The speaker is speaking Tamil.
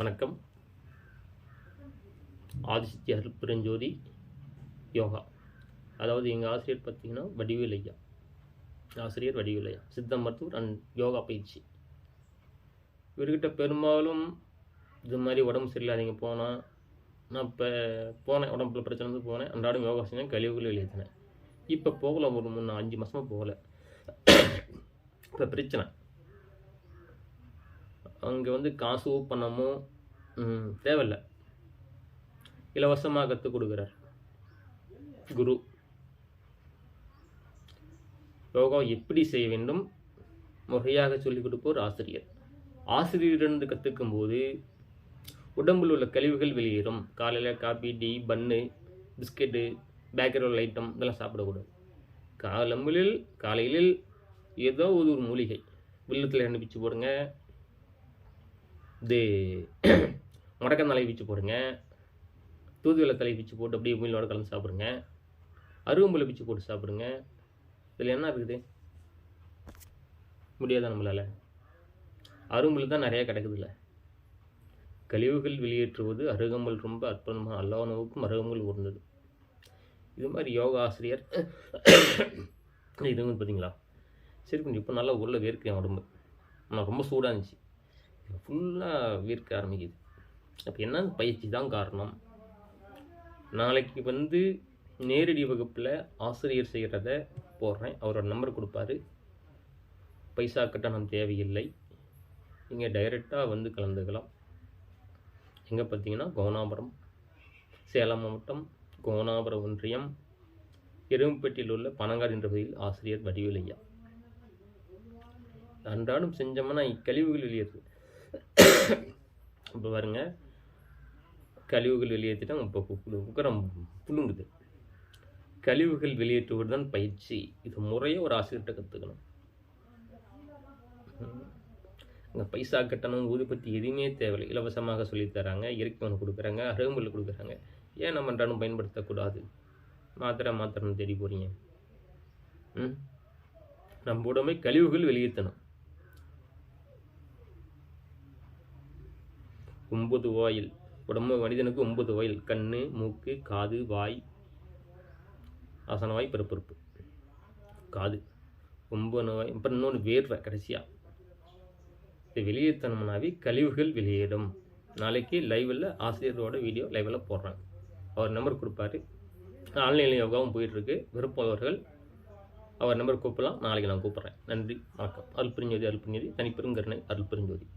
வணக்கம். ஆதிசக்தி அருட்பெருஞ்சோதி யோகா. அதாவது எங்கள் ஆசிரியர் பார்த்தீங்கன்னா வடிவேல் ஐயா. ஆசிரியர் வடிவேல் ஐயா, சித்த மருத்துவர் அண்ட் யோகா பயிற்சி. இவர்கிட்ட பெரும்பாலும் இது மாதிரி உடம்பு சரியில்லாதீங்க போனால், நான் இப்போ போனேன், உடம்புல பிரச்சனை வந்து போனேன், அன்றாடம் யோகா செஞ்சேன், கழிவுகள் வெளியேற்றினேன். இப்போ போகல, ஒரு 5 மாதமாக போகலை. இப்போ பிரச்சனை அங்கே வந்து காசு பணமோ தேவையில்லை, இலவசமாக கற்றுக் கொடுக்குறார் குரு. யோகா எப்படி செய்ய வேண்டும் முறையாக சொல்லிக் கொடுப்போர் ஆசிரியர். ஆசிரியரிலிருந்து கற்றுக்கும் போது உடம்பில் உள்ள கழிவுகள் வெளியேறும். காலையில் காபி, டீ, பன்னு, பிஸ்கெட்டு, பேக்கரி ஐட்டம் இதெல்லாம் சாப்பிடக்கூடாது. காலையில் ஏதோ ஒரு மூலிகை, வில்லத்தில் எண்ணெய் பிச்சு போடுங்க, இது முடக்கந்தலை பிச்சு போடுங்க, தூதுவளை தலை பிச்சு போட்டு அப்படியே மீனோட கலந்து சாப்பிடுங்க, அருகம்புல்லை பிச்சு போட்டு சாப்பிடுங்க. இதில் என்ன இருக்குது? முடியாதா நம்மளால்? அருகம்புல் தான் நிறையா கிடைக்குதுல்ல. கழிவுகள் வெளியேற்றுவது அருகம்புல் ரொம்ப அற்புதமாக, எல்லா உணவுக்கும் அருகம்புல் உறந்தது. இது மாதிரி யோகா ஆசிரியர் இதுவும் பார்த்தீங்களா? சரி, கொஞ்சம் இப்போ நல்லா உள்ள வேர்க்க உடம்பு. நான் ரொம்ப சூடாக இருந்துச்சு, ஃபுல்லாக வீர்க்க ஆரம்பிக்குது. அப்போ என்ன? பயிற்சி தான் காரணம். நாளைக்கு வந்து நேரடி வகுப்பில் ஆசிரியர் செய்கிறத போடுறேன். அவரோட நம்பர் கொடுப்பாரு. பைசா கட்டணம் தேவையில்லை. நீங்கள் டைரெக்டாக வந்து கலந்துக்கலாம். எங்கே பார்த்தீங்கன்னா கோனாபுரம், சேலம் மாவட்டம், கோனாபுரம் ஒன்றியம், எரும்பட்டியில் உள்ள பனங்காடு என்ற பகுதியில் ஆசிரியர் வடிவேல் ஐயா. அன்றாடம் செஞ்சோம்னா கழிவுகள் வெளியேறுது. இப்போ பாருங்க, கழிவுகள் வெளியேற்றிட்டா இப்போ குக்கரம் புழுங்குது. கழிவுகள் வெளியேற்றுவது தான் பயிற்சி. இது முறையாக ஒரு ஆசிரியர்கிட்ட கற்றுக்கணும். அங்கே பைசா கட்டணம், ஊதுபத்தி எதுவுமே தேவையில்லை. இலவசமாக சொல்லித்தராங்க, இயற்கை மண் கொடுக்குறாங்க, அருகம்புல் கொடுக்குறாங்க. ஏன் நம்ம அன்றாடம் பயன்படுத்தக்கூடாது? மாத்திரம் தேடி போகிறீங்க. நம்ம உடம்பை கழிவுகள் வெளியேற்றணும். 9 வாயில் உடம்பு மனிதனுக்கு 9 வாயில்: கண்ணு, மூக்கு, காது, வாய், ஆசனவாய், பிறப்புறுப்பு. காது 9 வாய். அப்புறம் இன்னொன்று வேர்வை. கடைசியாக இதை வெளியேற்றணும்னாவே கழிவுகள் வெளியேறும். நாளைக்கு லைவில் ஆசிரியரோட வீடியோ லைவில் போடுறேன். அவர் நம்பர் கொடுப்பாரு. ஆன்லைனில் யோகாவும் போயிட்டுருக்கு. விருப்பவர்கள் அவர் நம்பர் கூப்பிடலாம். நாளைக்கு நான் கூப்பிட்றேன். நன்றி, வணக்கம். அருள்பெருஞ்சோதி, தனிப்பெருங்கருணை, அருள்பெருஞ்சோதி.